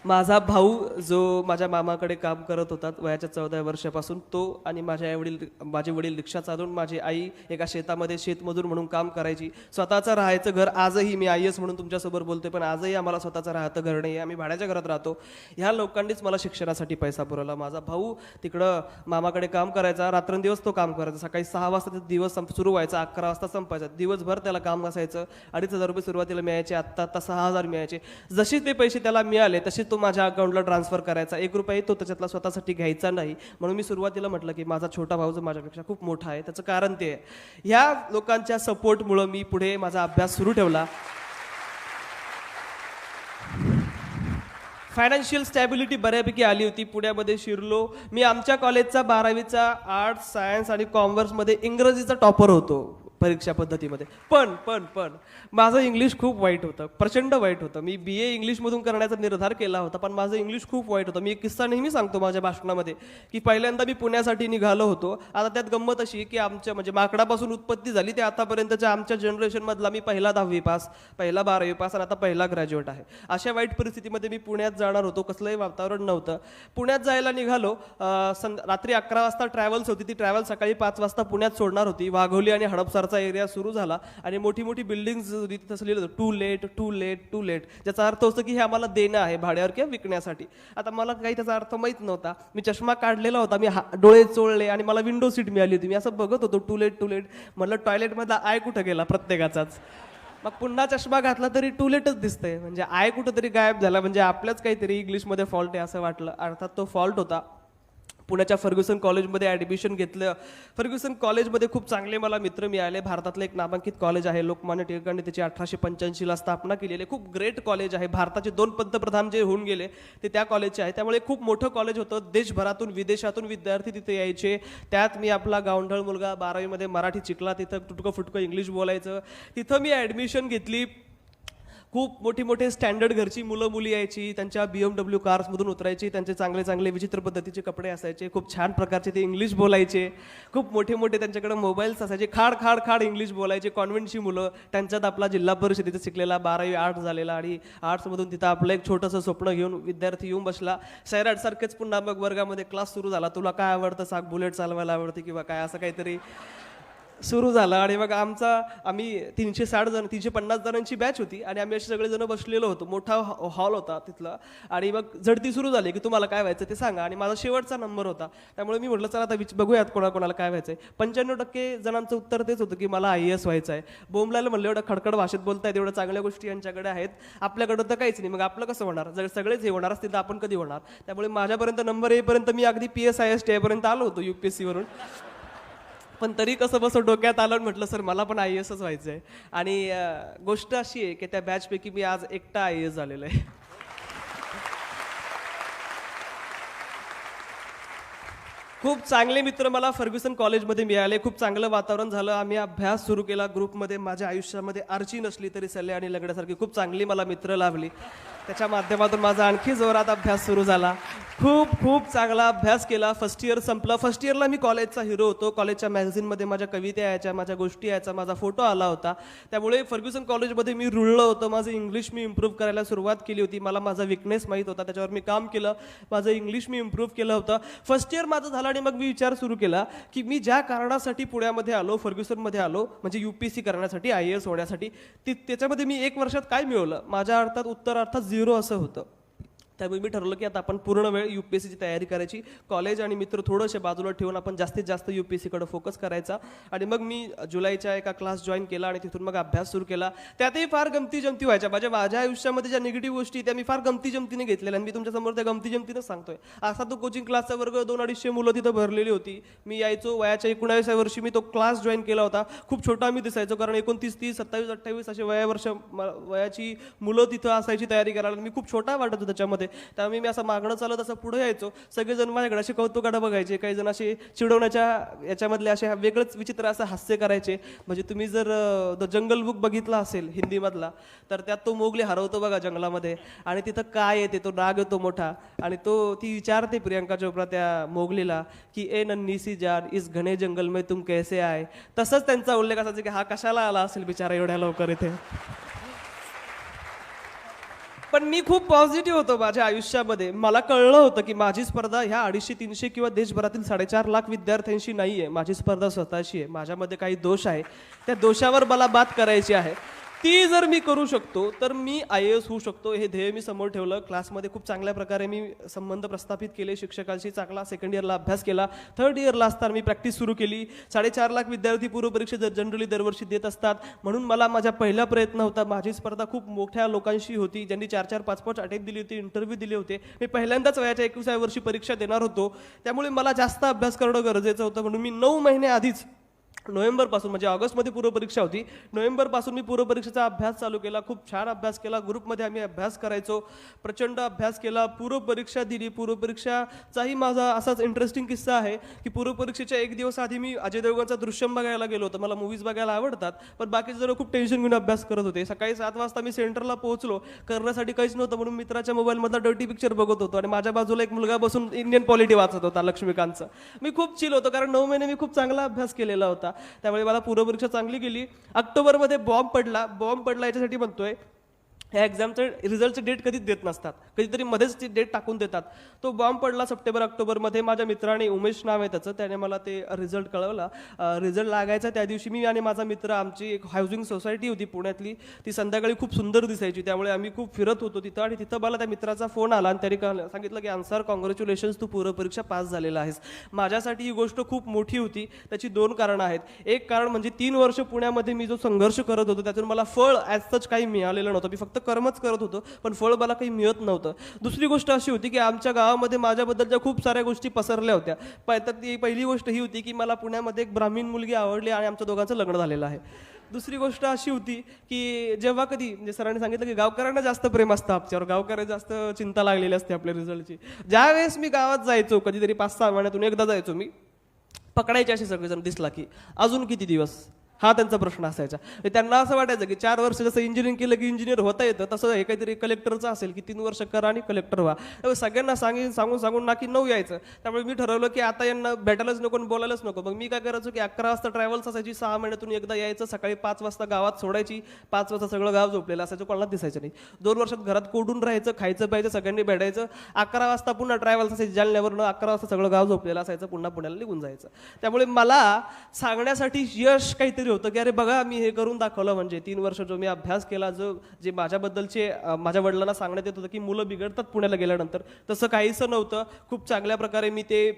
माझा भाऊ जो माझ्या मामाकडे काम करत होता वयाच्या 14व्या वर्षापासून, तो आणि माझे वडील रिक्षा चालवून, माझी आई एका शेतामध्ये शेतमजूर म्हणून काम करायची. स्वतःचं राहायचं घर आजही, मी IAS म्हणून तुमच्यासोबत बोलतोय, पण आजही आम्हाला स्वतःचं राहतं घर नाही आहे, आम्ही भाड्याच्या घरात राहतो. ह्या लोकांनीच मला शिक्षणासाठी पैसा पुरवला. माझा भाऊ तिकडं मामाकडे काम करायचा, रात्रंदिवस तो काम करायचा. सकाळी 6 वाजता दिवस सुरू व्हायचा, 11 वाजता संपायचा. दिवसभर त्याला काम असायचं. 2,500 रुपये सुरुवातीला मिळायचे, आत्ता 6,000 मिळायचे. जसे ते पैसे त्याला मिळाले तसे तो माझ्या अकाउंटला ट्रान्सफर करायचा. 1 रुपया तो त्याच्यातला स्वतःसाठी घ्यायचा नाही. म्हणून मी सुरुवातीला म्हटलं की माझा छोटा भाऊ जो माझ्यापेक्षा खूप मोठा आहे, त्याचं कारण ते आहे. ह्या लोकांच्या सपोर्टमुळं मी पुढे माझा अभ्यास सुरू ठेवला. फायनान्शियल स्टॅबिलिटी बऱ्यापैकी आली होती. पुण्यामध्ये शिरलो मी. आमच्या कॉलेजचा 12वीचा आर्ट्स, सायन्स आणि कॉमर्समध्ये इंग्रजीचा टॉपर होतो परीक्षा पद्धतीमध्ये. पण माझं इंग्लिश खूप वाईट होतं, प्रचंड वाईट होतं. मी BA इंग्लिशमधून करण्याचा निर्धार केला होता, पण माझं इंग्लिश खूप वाईट होतं. मी एक किस्सा नेहमी सांगतो माझ्या भाषणामध्ये की पहिल्यांदा मी पुण्यासाठी निघालो होतो. आता त्यात गंमत अशी की आमच्या म्हणजे माकडापासून उत्पत्ती झाली ते आतापर्यंतच्या आमच्या जनरेशनमधला मी पहिला 10वी पास, पहिला 12वी पास आणि आता पहिला ग्रॅज्युएट आहे. अशा वाईट परिस्थितीमध्ये मी पुण्यात जाणार होतो. कसलंही वातावरण नव्हतं. पुण्यात जायला निघालो. रात्री 11 वाजता ट्रॅव्हल्स होती. ती ट्रॅव्हल सकाळी 5 वाजता पुण्यात सोडणार होती. वाघोली आणि हडपसरचा एरिया सुरू झाला आणि मोठी मोठी बिल्डिंग्स होती. तिथं लिहिलं होतं too late too late too late, ज्याचा अर्थ असतो की हे आम्हाला देणं आहे भाड्यावर किंवा विकण्यासाठी. आता मला काही त्याचा अर्थ माहीत नव्हता. मी चष्मा काढलेला होता, मी डोळे चोळले आणि मला विंडो सीट मिळाली होती. मी असं बघत होतो टू लेट टू लेट. म्हटलं टॉयलेटमधला आय कुठं गेला प्रत्येकाचाच. मग पुन्हा चष्मा घातला तरी टू लेटच दिसतंय, म्हणजे आय कुठं तरी गायब झाला, म्हणजे आपल्याच काहीतरी इंग्लिशमध्ये फॉल्ट आहे असं वाटलं. अर्थात तो फॉल्ट होता. पुण्याच्या फर्ग्युसन कॉलेजमध्ये ॲडमिशन घेतलं. फर्ग्युसन कॉलेजमध्ये खूप चांगले मला मित्र मिळाले. भारतातलं एक नामांकित कॉलेज आहे. लोकमान्य टिळकांनी त्याची 1885ला स्थापना केलेली. खूप ग्रेट कॉलेज आहे. भारताचे 2 पंतप्रधान जे होऊन गेले ते त्या कॉलेजचे आहे. त्यामुळे खूप मोठं कॉलेज होतं. देशभरातून विदेशातून विद्यार्थी तिथे यायचे. त्यात मी आपला गावंढळ मुलगा 12वीमध्ये मराठी शिकला. तिथं तुटकं फुटकं इंग्लिश बोलायचं. तिथं मी ॲडमिशन घेतली. खूप मोठे स्टँडर्ड घरची मुलं मुली यायची. त्यांच्या BMW कार्समधून उतरायची. त्यांचे चांगले चांगले विचित्र पद्धतीचे कपडे असायचे. खूप छान प्रकारचे ते इंग्लिश बोलायचे. खूप मोठे त्यांच्याकडे मोबाईल्स असायचे. खाड खाड इंग्लिश बोलायचे. मुलं. त्यांच्यात आपला जिल्हा परिषदेचा शिकलेला 12वी आर्ट्स झालेला आणि आर्ट्समधून तिथं आपलं एक छोटंसं स्वप्न घेऊन विद्यार्थी येऊन बसला. सैराटसारखेच पुन्हा मग वर्गामध्ये क्लास सुरू झाला. तुला काय आवडतं सांग, बुलेट चालवायला आवडते किंवा काय, असं काहीतरी सुरू झालं. आणि मग आम्ही 350 जणांची बॅच होती आणि आम्ही असे सगळेजण बसलेलो होतो. मोठा हॉल होता तिथला. आणि मग झडती सुरू झाली की तुम्हाला काय व्हायचं ते सांगा. आणि माझा शेवटचा नंबर होता. त्यामुळे मी म्हटलं चला आता बघूयात कोणाकोणाला काय व्हायचं आहे. 95% जणांचं उत्तर तेच होतं की मला IAS व्हायचं आहे. बोंबलायला म्हणलं एवढं खडखड भाषेत बोलतायत, एवढ्या चांगल्या गोष्टी यांच्याकडे आहेत, आपल्याकडं तर काहीच नाही. मग आपलं कसं होणार, जर सगळेच हे होणार असतील तर आपण कधी होणार. त्यामुळे माझ्यापर्यंत नंबर येईपर्यंत मी अगदी PSIST पर्यंत आलो होतो UPSC वरून. पण तरी कसं बसं डोक्यात आलं, म्हटलं सर मला पण IASच व्हायचं आहे. आणि गोष्ट अशी आहे की त्या बॅचपैकी मी आज एकटा IAS झालेलो आहे. खूप चांगले मित्र मला फर्ग्युसन कॉलेजमध्ये मिळाले. खूप चांगलं वातावरण झालं. आम्ही अभ्यास सुरू केला ग्रुपमध्ये. माझ्या आयुष्यामध्ये आर्ची नसली तरी सल्ले आणि लगड्यासारखी खूप चांगली मला मित्र लाभली. त्याच्या माध्यमातून माझा आणखी जोरात अभ्यास सुरू झाला. खूप चांगला अभ्यास केला. फर्स्ट इयर संपला. फर्स्ट इयरला मी कॉलेजचा हिरो होतो. कॉलेजच्या मॅगझिनमध्ये माझ्या कविता यायच्या, माझ्या गोष्टी यायच्या, माझा फोटो आला होता. त्यामुळे फर्ग्युसन कॉलेजमध्ये मी रुळलं होतं. माझं इंग्लिश मी इम्प्रूव्ह करायला सुरुवात केली होती. मला माझा विकनेस माहीत होता, त्याच्यावर मी काम केलं. माझं इंग्लिश मी इम्प्रूव्ह केलं होतं. फर्स्ट इयर माझं झालं आणि मग मी विचार सुरू केला की मी ज्या कारणासाठी पुण्यामध्ये आलो, फर्ग्युसनमध्ये आलो, म्हणजे UPSC करण्यासाठी, IAS होण्यासाठी, त्याच्यामध्ये मी 1 वर्षात काय मिळवलं. माझ्या उत्तर अर्थात 0 असं होतं. त्यामुळे मी ठरवलं की आता आपण पूर्ण वेळ UPSCची तयारी करायची. कॉलेज आणि मित्र थोडंसे बाजूला ठेवून आपण जास्तीत जास्त UPSCकडे फोकस करायचा. आणि मग मी जुलैच्या एका क्लास जॉईन केला आणि तिथून मग अभ्यास सुरू केला. त्यातही फार गमती जमती व्हायच्या. माझ्या आयुष्यामध्ये ज्या निगेटिव्ह गोष्टी त्या मी फार गमती जमतीने घेतलेल्या आणि मी तुमच्यासमोर त्या गमती जमतीनंच सांगतोय. असा तो कोचिंग क्लासचा वर्ग 200-250 मुलं तिथं भरलेली होती. मी यायचो. वयाच्या 19व्या वर्षी मी तो क्लास जॉईन केला होता. खूप छोटा मी दिसायचो, कारण 29, 30, 27, 28 असे वयाची मुलं तिथं असायची तयारी करायला. मी खूप छोटा वाटत होतो त्याच्यामध्ये. वर्गामध्ये. त्यामुळे मी असं मागणं चालत असं पुढे यायचो. सगळेजण माझ्याकडे असे कौतुकानं बघायचे, काही जण असे चिडवण्याच्या याच्यामधले असे वेगळंच विचित्र असं हास्य करायचे. म्हणजे तुम्ही जर द जंगल बुक बघितला असेल हिंदीमधला, तर त्यात तो मोगली हरवतो बघा जंगलामध्ये, आणि तिथं काय येते, तो नाग येतो मोठा, आणि ती विचारते प्रियंका चोप्रा त्या मोगलीला की ए नन्ही सी जान इस घने जंगल में तुम कैसे आए. तसंच त्यांचा उल्लेख असायचा की हा कशाला आला असेल बिचारा एवढ्या लवकर इथे. पण मी खूप पॉझिटिव्ह होतो माझ्या आयुष्यामध्ये. मला कळलं होतं की माझी स्पर्धा ह्या 250-300 किंवा देशभरातील 4.5 लाख विद्यार्थ्यांशी नाही आहे. माझी स्पर्धा स्वतःशी आहे. माझ्यामध्ये काही दोष आहे, त्या दोषावर मला बात करायची आहे. ती जर मी करू शकतो तर मी IAS होऊ शकतो, हे ध्येय मी समोर ठेवलं. क्लासमध्ये खूप चांगल्या प्रकारे मी संबंध प्रस्थापित केले शिक्षकांशी. चांगला सेकंड इयरला अभ्यास केला. थर्ड इयरला असताना मी प्रॅक्टिस सुरू केली. 4.5 लाख विद्यार्थी पूर्वपरीक्षा जनरली दरवर्षी देत असतात, म्हणून मला माझा पहिला प्रयत्न होता. माझी स्पर्धा खूप मोठ्या लोकांशी होती, ज्यांनी 4-4, 5-5 अटेम्प्ट दिली होती, इंटरव्ह्यू दिले होते. मी पहिल्यांदाच वयाच्या 21व्या वर्षी परीक्षा देणार होतो, त्यामुळे मला जास्त अभ्यास करणं गरजेचं होतं. म्हणून मी 9 महिने आधीच नोव्हेंबरपासून, म्हणजे ऑगस्टमध्ये पूर्वपरीक्षा होती, नोव्हेंबरपासून मी पूर्वपरीक्षेचा अभ्यास चालू केला. खूप छान अभ्यास केला. ग्रुपमध्ये आम्ही अभ्यास करायचो, प्रचंड अभ्यास केला. पूर्वपरीक्षा दिली. पूर्वपरीक्षाचाही माझा असाच इंटरेस्टिंग किस्सा आहे की पूर्वपरीक्षेच्या एक दिवस आधी मी अजय देवगणचा दृश्यम बघायला गेलो होतो. मला मूवीज बघायला आवडतात, पण बाकीचे जण खूप टेन्शन घेऊन अभ्यास करत होते. सकाळी 7 वाजता मी सेंटरला पोहोचलो. करण्यासाठी काहीच नव्हतं, म्हणून मित्राच्या मोबाईलमधला डर्टी पिक्चर बघत होतो, आणि माझ्या बाजूला एक मुलगा बसून इंडियन पॉलिटी वाचत होता लक्ष्मीकांतचं. मी खूप चिल होतो, कारण 9 महिने मी खूप चांगला अभ्यास केलेला होता. त्यामुळे मला पूर्वपरीक्षा चांगली गेली. ऑक्टोबरमध्ये बॉम्ब पडला याच्यासाठी म्हणतोय, ह्या एक्झामचं रिझल्टची डेट कधीच देत नसतात, कधीतरी मध्येच ती डेट टाकून देतात. तो बॉम्ब पडला सप्टेंबर-ऑक्टोबरमध्ये. माझ्या मित्राने, उमेश नाव आहे त्याचं, त्याने मला ते रिझल्ट कळवला. रिझल्ट लागायचा त्या दिवशी मी आणि माझा मित्र, आमची एक हाऊसिंग सोसायटी होती पुण्यातली, ती संध्याकाळी खूप सुंदर दिसायची, त्यामुळे आम्ही खूप फिरत होतो तिथं. आणि तिथं मला त्या मित्राचा फोन आला आणि त्याने सांगितलं की अन्सर, कॉंग्रॅच्युलेशन्स, तू पूर्वपरीक्षा पास झालेला आहेस. माझ्यासाठी ही गोष्ट खूप मोठी होती. त्याची 2 कारणं आहेत. एक कारण म्हणजे 3 वर्ष पुण्यामध्ये मी जो संघर्ष करत होतो त्यातून मला फळ ॲज सच काही मिळालेलं नव्हतं. मी फक्त कर्मच करत होतो, पण फळ मला काही मिळत नव्हतं. दुसरी गोष्ट अशी होती की आमच्या गावामध्ये माझ्याबद्दलच्या खूप साऱ्या गोष्टी पसरल्या होत्या. तर ती पहिली गोष्ट ही होती की मला पुण्यामध्ये एक ब्राह्मीण मुलगी आवडली आणि आमच्या दोघांचं लग्न झालेलं आहे. दुसरी गोष्ट अशी होती की जेव्हा कधी, म्हणजे सरांनी सांगितलं की गावकऱ्यांना जास्त प्रेम असतं आमच्यावर, गावकऱ्यांना जास्त चिंता लागलेली असते आपल्या रिझल्टची. ज्यावेळेस मी गावात जायचो, कधीतरी 5-6 महिन्यातून एकदा जायचो मी, पकडायचे असे सगळेजण दिसला की अजून किती दिवस, हा त्यांचा प्रश्न असायचा. त्यांना असं वाटायचं की 4 वर्ष जसं इंजिनिअरिंग केलं की इंजिनियर होता येतं, तसं हे काहीतरी कलेक्टरचं असेल की 3 वर्ष करा आणि कलेक्टर व्हा. त्यामुळे सगळ्यांना सांगून नाकी 9 यायचं. त्यामुळे मी ठरवलं की आता यांना भेटायलाच नको आणि बोलायलाच नको. मग मी काय करायचो की 11 वाजता ट्रॅव्हल्स असायची, 6 महिन्यातून एकदा यायचं, सकाळी 5 वाजता गावात सोडायची. 5 वाजता सगळं गाव झोपलेलं असायचं, कोणालाच दिसायचं नाही. 2 वर्षात घरात कोडून राहायचं, खायचं प्यायचं, सगळ्यांनी भेटायचं. 11 वाजता पुन्हा ट्रॅव्हल्स असायची जालन्यावरून, 11 वाजता सगळं गाव झोपलेलं असायचं, पुन्हा पुण्याला निघून जायचं. त्यामुळे मला सांगण्यासाठी यश काहीतरी होतं की अरे बघा मी हे करून दाखवलं. म्हणजे 3 वर्ष जो मी अभ्यास केला, जे माझ्याबद्दलचे माझ्या वडिलांना सांगण्यात येत होतं की मुलं बिघडतात पुण्याला गेल्यानंतर, तसं काहीच नव्हतं. खूप चांगल्या प्रकारे मी ते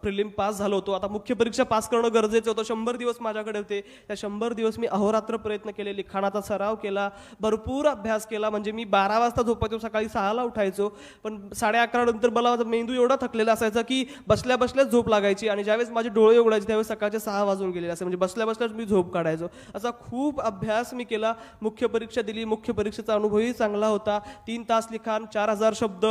प्रिलिम पास झालो होतो. आता मुख्य परीक्षा पास करणं गरजेचं होतं. 100 दिवस माझ्याकडे होते. त्या 100 दिवस मी अहोरात्र प्रयत्न केले, लिखाणाचा सराव केला, भरपूर अभ्यास केला. म्हणजे मी 12 वाजता झोपायचो, सकाळी 6ला उठायचो, पण 11:30 नंतर मला माझा मेंदू एवढा थकलेला असायचा की बसल्या बसल्याच झोप लागायची, आणि ज्यावेळेस माझे डोळे उघडायचे त्यावेळेस सकाळचे 6 वाजून गेलेले असे. म्हणजे बसल्या बसल्याच मी झोप काढायचो. असा खूप अभ्यास मी केला. मुख्य परीक्षा दिली. मुख्य परीक्षेचा अनुभवही चांगला होता. 3 तास लिखाण, 4000 शब्द,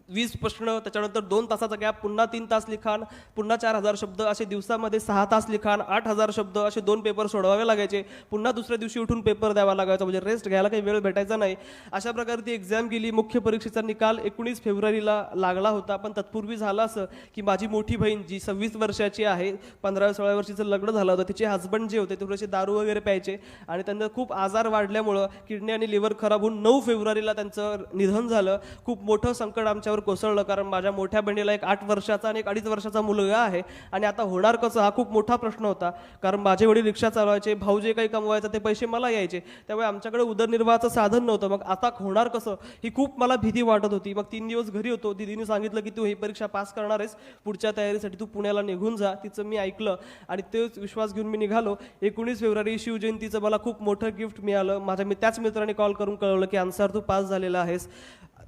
20 प्रश्न, त्याच्यानंतर 2 तासाचा गॅप, पुन्हा 3 तास लिखाण, पुन्हा 4000 शब्द, असे दिवसामध्ये 6 तास लिखाण, 8000 शब्द, असे 2 पेपर सोडवावे लागायचे. पुन्हा दुसऱ्या दिवशी उठून पेपर द्यावा लागायचा, म्हणजे रेस्ट घ्यायला काही वेळ भेटायचा नाही. अशा प्रकारे ती एक्झाम गेली. मुख्य परीक्षेचा निकाल 19 फेब्रुवारीला लागला होता. पण तत्पूर्वी झालं असं की माझी मोठी बहीण जी 26 वर्षाची आहे, 15-16 वर्षीचं लग्न झालं होतं, तिचे हस्बंड जे होते ते थोडेसे दारू वगैरे प्यायचे, आणि त्यांना खूप आजार वाढल्यामुळं किडनी आणि लिव्हर खराब होऊन 9 फेब्रुवारीला त्यांचं निधन झालं. खूप मोठं संकट आमच्यावर कोसळलं, कारण माझ्या मोठ्या बहिणीला एक 8 वर्षाचा आणि एक 2.5 वर्षाचा मुलगा आहे, आणि आता होणार कसं हा खूप मोठा प्रश्न होता. कारण माझे वडील रिक्षा चालवायचे, भाऊ जे काही कमवायचं ते पैसे मला यायचे, त्यामुळे आमच्याकडे उदरनिर्वाहाचं साधन नव्हतं. मग आता होणार कसं ही खूप मला भीती वाटत होती. मग 3 दिवस घरी होतो. दीदीने सांगितलं की तू ही परीक्षा पास करणार आहेस, पुढच्या तयारीसाठी तू पुण्याला निघून जा. तिचं मी ऐकलं आणि तेच विश्वास घेऊन मी निघालो. 19 फेब्रुवारी शिवजयंतीचं मला खूप मोठं गिफ्ट मिळालं. त्याच मित्राने कॉल करून कळवलं की अन्सर तू पास झालेला आहेस.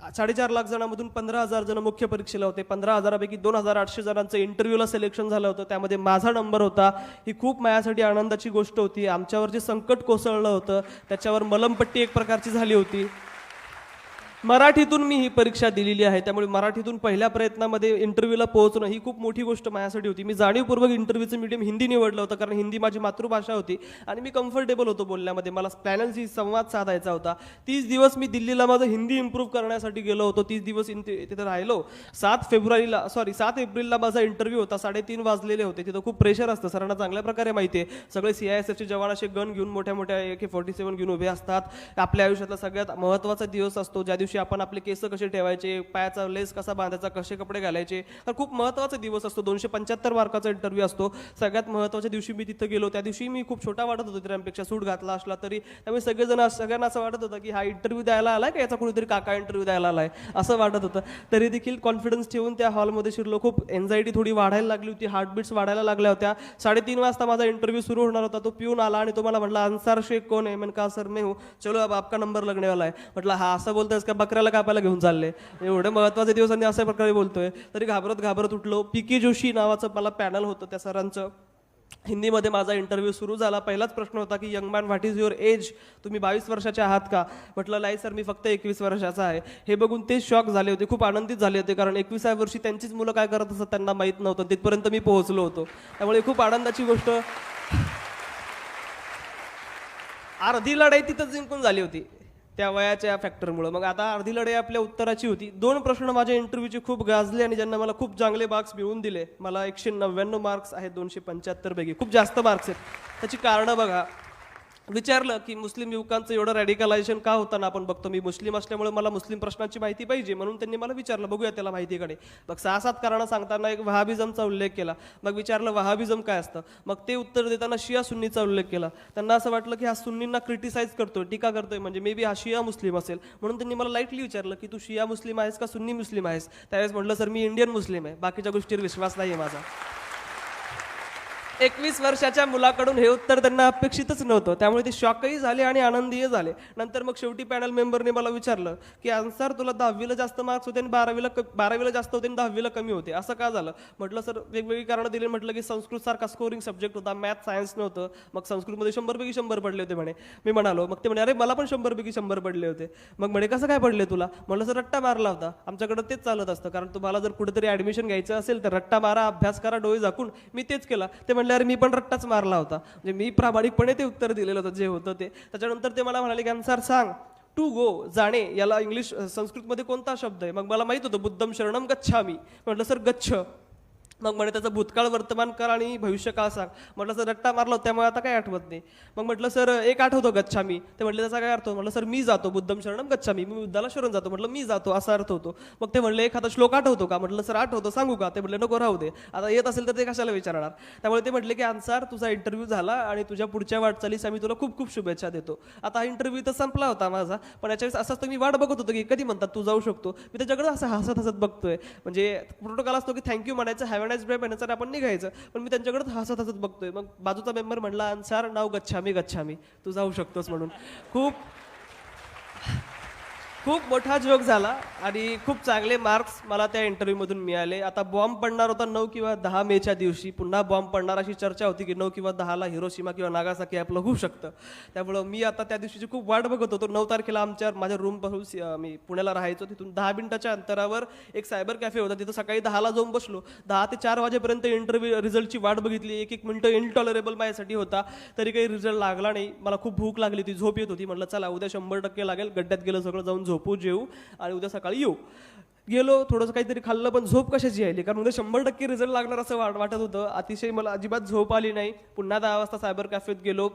4.5 लाख जणांमधून 15,000 जण मुख्य परीक्षेला होते. 15,000पैकी 2,800 जणांचं इंटरव्ह्यूला सिलेक्शन झालं होतं, त्यामध्ये माझा नंबर होता. ही खूप माझ्यासाठी आनंदाची गोष्ट होती. आमच्यावर जे संकट कोसळलं होतं त्याच्यावर मलमपट्टी एक प्रकारची झाली होती. मराठीतून मी ही परीक्षा दिलेली आहे, त्यामुळे मराठीतून पहिल्या प्रयत्नामध्ये इंटरव्ह्यूला पोहोचणं ही खूप मोठी गोष्ट माझ्यासाठी होती. मी जाणीवपूर्वक इंटरव्ह्यूचं मीडियम हिंदी निवडलं होतं, कारण हिंदी माझी मातृभाषा होती आणि मी कम्फर्टेबल होतो बोलण्यामध्ये. मला पॅनलशी संवाद साधायचा होता. 30 दिवस मी दिल्लीला माझं हिंदी इम्प्रूव्ह करण्यासाठी गेलो होतो. 30 दिवस तिथे राहिलो. 7 एप्रिलला माझा इंटरव्ह्यू होता. 3:30 वाजलेले होते. तिथं खूप प्रेशर असतं, सरांना चांगल्या प्रकारे माहिती आहे. सगळे CISFचे जवान असे गन घेऊन मोठ्या मोठ्या AK-47 घेऊन उभे असतात. आपल्या आयुष्यातला सगळ्यात महत्त्वाचा दिवस असतो, ज्या दिवशी आपण आपले केस कसे ठेवायचे, पायाचा लेस कसा बांधायचा, कसे कपडे घालायचे. तर खूप महत्त्वाचा दिवस असतो. 275 मार्काचा इंटरव्ह्यू असतो. सगळ्यात महत्त्वाच्या दिवशी मी तिथं गेलो. त्या दिवशी मी खूप छोटा वाटत होतो त्यांपेक्षा, सूट घातला असला तरी. त्यामुळे सगळ्यांना असं वाटत होतं की हा इंटरव्ह्यू द्यायला आलाय का याचा कोणीतरी काका इंटरव्ह्यू द्यायला आलाय असं वाटत होतं. तरी देखील कॉन्फिडन्स ठेवून त्या हॉलमध्ये शिरलो. खूप एन्झायटी थोडी वाढायला लागली होती, हार्टबीट्स वाढायला लागल्या होत्या. 3:30 वाजता माझा इंटरव्ह्यू सुरू होणार होता. तो पिऊन आला आणि तो मला म्हटला, अन्सार शेख कौन है? मैंने कहा सर मैं हूँ. चलो अब आपका नंबर लगने वाला है. म्हटलं हा असं बोलतोयस का, बकऱ्याला कापायला घेऊन चालले? एवढे महत्त्वाचे दिवस आणि अशा प्रकारे बोलतोय. तरी घाबरत उठलो. PK जोशी नावाचं मला पॅनल होतं त्या सरांचं. हिंदीमध्ये माझा इंटरव्ह्यू सुरू झाला. पहिलाच प्रश्न होता की young man what is your age? तुम्ही 22 वर्षाचे आहात का? म्हटलं नाही सर, मी फक्त 21 वर्षाचा आहे. हे बघून ते शॉक झाले होते, खूप आनंदित झाले होते, कारण 21व्या वर्षी त्यांचीच मुलं काय करत असतात त्यांना माहीत नव्हतं. तिथपर्यंत मी पोहोचलो होतो. त्यामुळे खूप आनंदाची गोष्ट. अर्धी लढाई तिथंच जिंकून झाली होती त्या वयाच्या फॅक्टरमुळे. मग आता अर्धी लढाई आपल्या उत्तराची होती. 2 प्रश्न माझ्या इंटरव्ह्यूचे खूप गाजले आणि ज्यांना मला खूप चांगले मार्क्स मिळवून दिले. मला 199 मार्क्स आहेत 275 पैकी, खूप जास्त मार्क्स आहेत. त्याची कारणं बघा. विचारलं की मुस्लिम युवकांचं एवढं रॅडिकलायझेशन का होतं ना, आपण बघतो. मी मुस्लिम असल्यामुळे मला मुस्लिम प्रश्नांची माहिती पाहिजे, म्हणून त्यांनी मला विचारलं, बघूया त्याला माहितीकडे. मग 6-7 कारणं सांगताना एक वहाबिझमचा उल्लेख केला. मग विचारलं वहाबिझम काय असतं. मग ते उत्तर देताना शिया सुन्नीचा उल्लेख केला. त्यांना असं वाटलं की हा सुन्नींना क्रिटिसाइज करतोय, टीका करतोय, म्हणजे मे बी हा शिया मुस्लिम असेल. म्हणून त्यांनी मला लाईटली विचारलं की तू शिया मुस्लिम आहेस का सुन्नी मुस्लिम आहेस? त्यावेळेस म्हटलं सर मी इंडियन मुस्लिम आहे, बाकीच्या गोष्टीवर विश्वास नाही आहे माझा. 21 वर्षाच्या मुलाकडून हे उत्तर त्यांना अपेक्षितच नव्हतं. त्यामुळे ते शॉकही झाले आणि आनंदीय झाले. नंतर मग शेवटी पॅनल मेंबरने मला विचारलं की अन्सार तुला 10वीला जास्त मार्क्स होते आणि 12वीला जास्त होते आणि 10वीला कमी होते, असं का झालं? म्हटलं सर वेगवेगळी कारणं दिली. म्हटलं की संस्कृत सारखा स्कोरिंग सब्जेक्ट होता, मॅथ सायन्स नव्हतं. मग संस्कृतमध्ये 100 पैकी 100 पडले होते म्हणे. मी म्हणालो, मग ते म्हणे अरे मला पण 100 पैकी 100 पडले होते. मग म्हणे कसं काय पडले तुला? म्हटलं सर रट्टा मारला होता. आमच्याकडे तेच चालत असतं, कारण तुम्हाला जर कुठेतरी ऍडमिशन घ्यायचं असेल तर रट्टा मारा, अभ्यास करा, डोळे झाकून. मी तेच केला. ते म्हणले अरे मी पण रट्टाच मारला होता. म्हणजे मी प्रामाणिकपणे ते उत्तर दिलेलं होतं जे होतं ते. त्याच्यानंतर ते मला म्हणाले की अन्सार सांग, टू गो जाणे याला इंग्लिश संस्कृतमध्ये कोणता शब्द आहे? मग मला माहित होतं बुद्धम शरणम गच्छामी. म्हटलं सर गच्छ. मग म्हणे त्याचं भूतकाळ वर्तमान काळ आणि भविष्यकाळ सांग. म्हटलं सर रट्टा मारला होता त्यामुळे आता काय आठवत नाही. मग म्हटलं सर एक आठवतो गच्छामी. ते म्हटले त्याचा काय अर्थ? म्हटलं सर मी जातो, बुद्धम शरणम गच्छामी, मी बुद्धाला शरण जातो. म्हटलं मी जातो असा अर्थ होतो. मग ते म्हणले एखादा श्लोक आठवतो का? म्हटलं सर आठवतो, सांगू का? ते म्हटले नको राहू दे, आता येत असेल तर ते कशाला विचारणार. त्यामुळे ते म्हटले की अन्सार तुझा इंटरव्ह्यू झाला आणि तुझ्या पुढच्या वाटचालीस आम्ही तुला खूप खूप शुभेच्छा देतो. आता हा इंटरव्ह्यू तर संपला होता माझा, पण याच्या वेळेस असंच मी वाट बघत होतो की कधी म्हणतात तू जाऊ शकतो. मी त्याच्याकडे असं हसत हसत बघतोय. म्हणजे प्रोटोकॉल असतो की थँक्यू म्हणायचं, हॅव अ नाईस डे म्हणायचं, आपण निघायचं. पण मी त्यांच्याकडे हसत हसत बघतोय. मग बाजूचा मेंबर म्हणला अन्सार नाव गच्छामी, तू जाऊ शकतोस म्हणून. खूप मोठा जोक झाला आणि खूप चांगले मार्क्स मला त्या इंटरव्ह्यूमधून मिळाले. आता बॉम्ब पडणार होता 9 किंवा 10 मेच्या दिवशी. पुन्हा बॉम्ब पडणार अशी चर्चा होती की 9 किंवा 10ला हिरोशिमा किंवा नागासाकी आपलं होऊ शकतं. त्यामुळं मी आता त्या दिवशीची खूप वाट बघत होतो. 9 तारखेला माझ्या रूमपासून मी पुण्याला राहायचो, तिथून 10 मिनिटाच्या अंतरावर एक सायबर कॅफे होता. तिथं सकाळी 10ला जाऊन बसलो. 10 ते 4 वाजेपर्यंत इंटरव्ह्यू रिझल्टची वाट बघितली. एक मिनिटं इनटॉलरेबल माझ्यासाठी होता. तरी काही रिझल्ट लागला नाही. मला खूप भूक लागली होती, झोप येत होती. म्हटलं चला उद्या 100% लागेल. गड्ड्यात गेलं सगळं, जाऊन झोपू, जेवू आणि उद्या सकाळी येऊ. गेलो, थोडंसं काहीतरी खाल्लं, पण झोप कशाची यायली, कारण उद्या 100% रिझल्ट लागणार असं वाटत होतं. अतिशय मला अजिबात झोप आली नाही. पुन्हा 10 वाजता सायबर कॅफेत गेलो.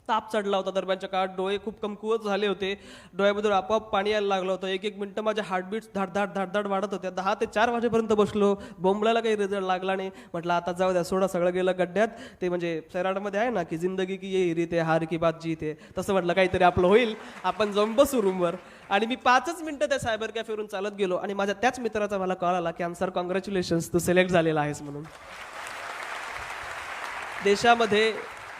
ताप चढला होता दरम्यानच्या काळात, डोळे खूप कमकुवत झाले होते, डोळ्यामधून आपोआप पाणी यायला लागलं होतं. एक मिनिटं माझ्या हार्टबीट्स धाड वाढत होत्या. 10 ते 4 वाजेपर्यंत बसलो. बोंबलायला काही रिझल्ट लागला नाही. म्हटलं आता जाऊ द्या, सोडा, सगळं गेलं गड्ड्यात. ते म्हणजे सैराटमध्ये आहे ना की जिंदगी की ये रीत है, हार की बात जीत है, तसं म्हटलं काहीतरी आपलं होईल, आपण जाऊन बसू रूमवर. आणि मी 5च मिनिटं त्या सायबर कॅफेवरून चालत गेलो आणि माझ्या त्याच मित्राचा मला कॉल आला की अन्सार कॉंग्रॅच्युलेशन्स, तू सिलेक्ट झालेला आहेस म्हणून. देशामध्ये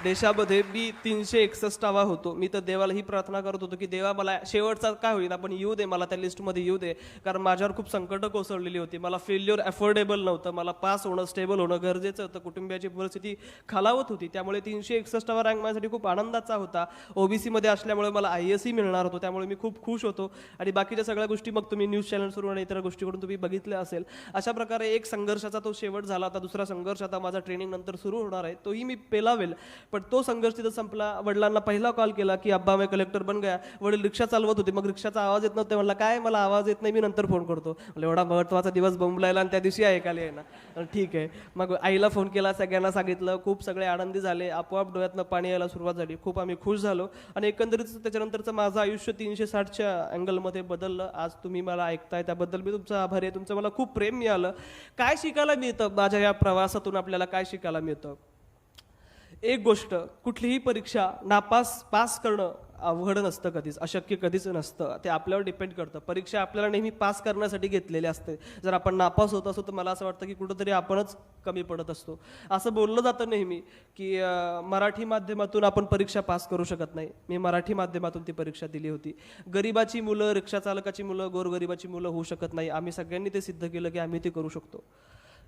देशामध्ये मी 361वा होतो. मी तर देवाला ही प्रार्थना करत होतो की देवा मला शेवटचा काय होईल पण येऊ दे, मला त्या लिस्टमध्ये येऊ दे. कारण माझ्यावर खूप संकटं कोसळलेली होती. मला फेल्युअर अफोर्डेबल नव्हतं. मला पास होणं, स्टेबल होणं गरजेचं होतं. कुटुंबियाची परिस्थिती खालावत होती. त्यामुळे 361वा रँक माझ्यासाठी खूप आनंदाचा होता. ओबीसीमध्ये असल्यामुळे मला IAS मिळणार होतो. त्यामुळे मी खूप खुश होतो. आणि बाकीच्या सगळ्या गोष्टी मग तुम्ही न्यूज चॅनल सुरू आणि इतर गोष्टीकडून तुम्ही बघितल्या असेल. अशा प्रकारे एक संघर्षाचा तो शेवट झाला. आता दुसरा संघर्ष आता माझा ट्रेनिंग नंतर सुरू होणार आहे. तोही मी पेलावेल. पण तो संघर्ष तिथं संपला. वडिलांना पहिला कॉल केला की अब्बा मैं कलेक्टर बन गया. वडील रिक्षा चालवत होते. मग रिक्षाचा आवाज येत नव्हता. म्हणला काय, मला आवाज येत नाही, मी नंतर फोन करतो. म्हणजे एवढा महत्त्वाचा दिवस बोंबलायला आणि त्या दिवशी ऐकायला आहे ना. ठीक आहे. मग आईला फोन केला, सगळ्यांना सांगितलं. खूप सगळे आनंदी झाले. आपोआप डोळ्यातनं पाणी यायला सुरुवात झाली. खूप आम्ही खुश झालो. आणि एकंदरीत त्याच्यानंतरचं माझं आयुष्य 360च्या अँगलमध्ये बदललं. आज तुम्ही मला ऐकताय त्याबद्दल मी तुमचा आभारी आहे. तुमचं मला खूप प्रेम मिळालं. काय शिकायला मिळतं माझ्या या प्रवासातून, आपल्याला काय शिकायला मिळतं? एक गोष्ट, कुठलीही परीक्षा पास करणं अवघड नसतं, कधीच अशक्य कधीच नसतं. ते आपल्यावर डिपेंड करतं. परीक्षा आपल्याला नेहमी पास करण्यासाठी घेतलेली असते. जर आपण नापास होत असतो तर मला असं वाटतं की कुठंतरी आपणच कमी पडत असतो. असं बोललं जातं नेहमी की मराठी माध्यमातून आपण परीक्षा पास करू शकत नाही. मी मराठी माध्यमातून ती परीक्षा दिली होती. गरिबाची मुलं, रिक्षा चालकाची मुलं, गोरगरिबाची मुलं होऊ शकत नाही. आम्ही सगळ्यांनी ते सिद्ध केलं की आम्ही ते करू शकतो.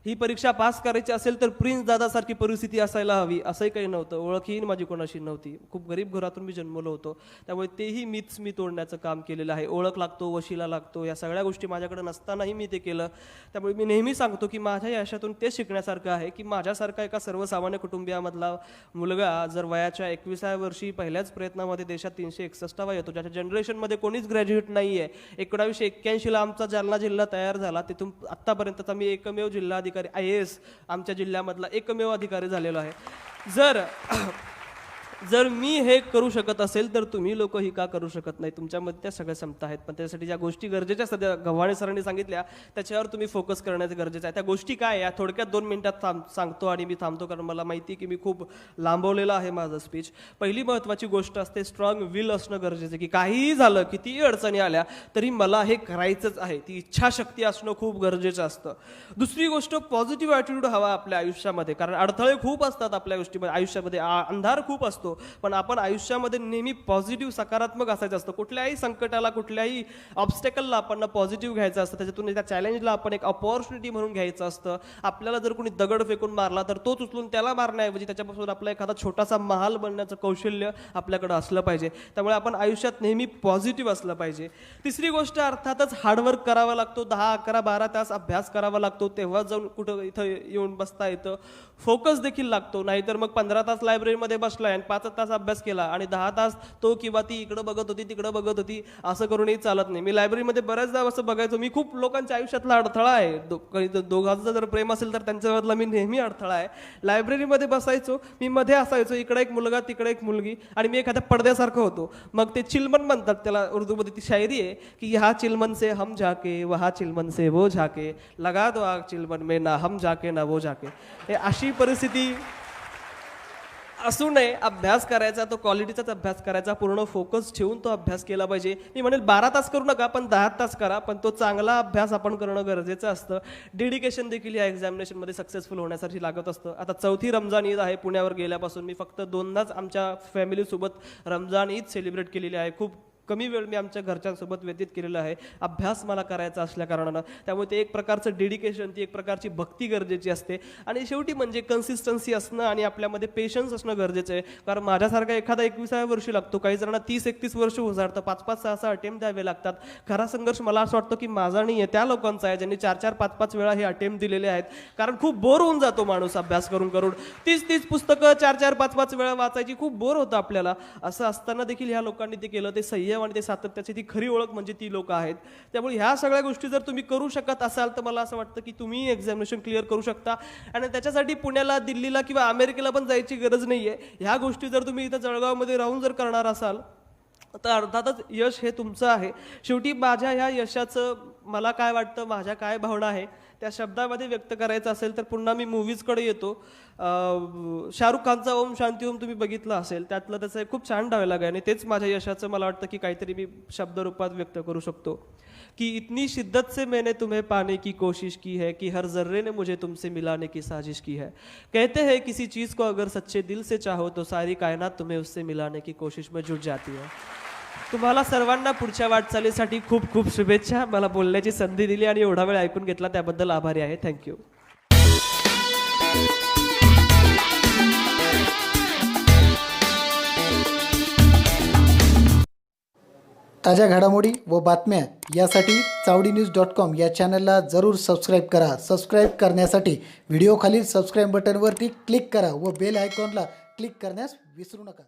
ही परीक्षा पास करायची असेल तर प्रिन्स दादासारखी परिस्थिती असायला हवी, असंही काही नव्हतं. ओळखही माझी कोणाशी नव्हती. खूप गरीब घरातून मी जन्मलो होतो. त्यामुळे तेही मीच तोडण्याचं काम केलेलं आहे. ओळख लागतो, वशिला लागतो, या सगळ्या गोष्टी माझ्याकडे नसतानाही मी ते केलं. त्यामुळे मी नेहमी सांगतो की माझ्या यशातून ते शिकण्यासारखं आहे की माझ्यासारखा एका सर्वसामान्य कुटुंबियामधला मुलगा जर वयाच्या 21व्या वर्षी पहिल्याच प्रयत्नामध्ये देशात 361वा येतो, ज्याच्या जनरेशनमध्ये कोणीच ग्रॅज्युएट नाही आहे. 1981ला आमचा जालना जिल्हा तयार झाला. तिथून आत्तापर्यंतचा मी एकमेव जिल्हा IAS आमच्या जिल्ह्यामधला एकमेव अधिकारी झालेलो आहे. जर मी हे करू शकत असेल तर तुम्ही लोक ही का करू शकत नाही? तुमच्यामध्ये त्या सगळ्या क्षमता आहेत. पण त्यासाठी ज्या गोष्टी गरजेच्या सध्या गव्हाणे सरांनी सांगितल्या त्याच्यावर तुम्ही फोकस करण्याचं गरजेचं आहे. त्या गोष्टी काय या थोडक्यात 2 मिनिटात सांगतो आणि मी थांबतो, कारण मला माहिती की मी खूप लांबवलेलं आहे माझं स्पीच. पहिली महत्त्वाची गोष्ट असते स्ट्रॉंग विल असणं गरजेचं, की काहीही झालं, कितीही अडचणी आल्या तरी मला हे करायचंच आहे. ती इच्छाशक्ती असणं खूप गरजेचं असतं. दुसरी गोष्ट, पॉझिटिव्ह ॲटिट्यूड हवा आपल्या आयुष्यामध्ये, कारण अडथळे खूप असतात आपल्या गोष्टीमध्ये. आयुष्यामध्ये अंधार खूप असतो, पण आपण आयुष्यामध्ये नेहमी पॉझिटिव्ह, सकारात्मक असायचं असतं. कुठल्याही संकटाला, कुठल्याही ऑब्स्टेकलला आपण पॉझिटिव्ह घ्यायचं असतं. त्याच्यातून त्या चॅलेंजला आपण एक अपॉर्च्युनिटी म्हणून घ्यायचं असतं. आपल्याला जर कोणी दगड फेकून मारला तर तोच उचलून त्याला मारण्याऐवजी त्याच्यापासून आपला एखादा छोटासा महाल बनण्याचं कौशल्य आपल्याकडे असलं पाहिजे. त्यामुळे आपण आयुष्यात नेहमी पॉझिटिव्ह असलं पाहिजे. तिसरी गोष्ट, अर्थातच हार्डवर्क करावा लागतो. 10, 11, 12 तास अभ्यास करावा लागतो. तेव्हा जाऊन कुठं इथं येऊन बसता येतं. फोकस देखील लागतो. नाहीतर मग 15 तास लायब्ररीमध्ये बसलाय आणि 5 तास अभ्यास केला आणि 10 तास तो किंवा ती इकडं बघत होती, तिकडं बघत होती, असं करूनही चालत नाही. मी लायब्ररीमध्ये बऱ्याचदा असं बघायचो. मी खूप लोकांच्या आयुष्यातला अडथळा आहे. दोघांचं जर प्रेम असेल तर त्यांच्यामधला मी नेहमी अडथळा आहे. लायब्ररीमध्ये बसायचो, मी मध्ये असायचो, इकडे एक मुलगा तिकडे एक मुलगी, आणि मी एखाद्या पडद्यासारखं होतो. मग ते चिलमन म्हणतात त्याला, उर्दूमध्ये ती शायरी आहे की यहाँ चिलमन से हम जाके, वहाँ चिलमन से वो जाके, लगा दो आग चिलमन में, ना हम जाके ना वो जाके. हे अशी परिस्थिती असू नये. अभ्यास करायचा, तो क्वालिटीचाच अभ्यास करायचा, पूर्ण फोकस ठेवून तो अभ्यास केला पाहिजे. मी म्हणेल 12 तास करू नका, पण 10 तास करा, पण तो चांगला अभ्यास आपण करणं गरजेचं असतं. डेडिकेशन देखील या एक्झामिनेशनमध्ये सक्सेसफुल होण्यासाठी लागत असतं. आता 4थी रमजान ईद आहे. पुण्यावर गेल्यापासून मी फक्त 2दाच आमच्या फॅमिलीसोबत रमजान ईद सेलिब्रेट केलेली आहे. खूप कमी वेळ मी आमच्या घरच्यांसोबत व्यतीत केलेला आहे. अभ्यास मला करायचा असल्या कारणानं, त्यामुळे ते एक प्रकारचं डेडिकेशन, ती एक प्रकारची भक्ती गरजेची असते. आणि शेवटी म्हणजे कन्सिस्टन्सी असणं आणि आपल्यामध्ये पेशन्स असणं गरजेचं आहे. कारण माझ्यासारखा एखादा 21व्या वर्षी लागतो, काही जणांना 30-31 वर्ष उजाडतं, 5-5, 6-6 अटेम्प्ट द्यावे लागतात. खरा संघर्ष मला असं वाटतं की माझा नाही आहे, त्या लोकांचा आहे ज्यांनी 4-4, 5-5 वेळा हे अटेम्प्ट दिलेले आहेत. कारण खूप बोर होऊन जातो माणूस अभ्यास करून 30-30 पुस्तकं 4-4, 5-5 वेळा वाचायची, खूप बोर होतं आपल्याला. असं असताना देखील ह्या लोकांनी ते केलं. ते संयम आणि ते सातत्याची ती खरी ओळख म्हणजे ती लोक आहेत. त्यामुळे ह्या सगळ्या गोष्टी जर तुम्ही करू शकत असाल तर मला असं वाटतं की तुम्ही एक्झामिनेशन क्लिअर करू शकता. आणि त्याच्यासाठी पुण्याला, दिल्लीला किंवा अमेरिकेला पण जायची गरज नाहीये. ह्या गोष्टी जर तुम्ही इथं जळगावमध्ये राहून जर करणार असाल तर अर्थातच यश हे तुमचं आहे. शेवटी माझ्या ह्या यशाचं मला काय वाटतं, माझ्या काय भावना आहे त्या शब्दामध्ये व्यक्त करायचं असेल तर पुन्हा मी मूवीजकडे येतो. शाहरुख खानचा ओम शांती ओम तुम्ही बघितलं असेल, त्यातलं त्याचं एक खूप छान डायलॉग आहे आणि तेच माझ्या यशाचं मला वाटतं की काहीतरी मी शब्दरूपात व्यक्त करू शकतो कि इतनी शिद्दत से मैंने तुम्हें पाने की कोशिश की है कि हर जर्रे ने मुझे तुमसे मिलाने की साजिश की है. कहते हैं किसी चीज़ को अगर सच्चे दिल से चाहो तो सारी कायनात तुम्हें उससे मिलाने की कोशिश में जुट जाती है. तुम्हाला सर्वांना पुढच्या वाटचालीसाठी खूप खूप शुभेच्छा. मला बोलण्याची संधी दिली आणि एवढा वेळ ऐकून घेतला त्याबद्दल आभारी आहे. थँक्यू. ताज्या घडामोडी व बातम्या यासाठी चावडीन्यूज.com या चॅनलला जरूर सबस्क्राईब करा. सबस्क्राईब करण्यासाठी व्हिडिओ खालील सबस्क्राईब बटनवरती क्लिक करा व बेल आयकॉनला क्लिक करण्यास विसरू नका.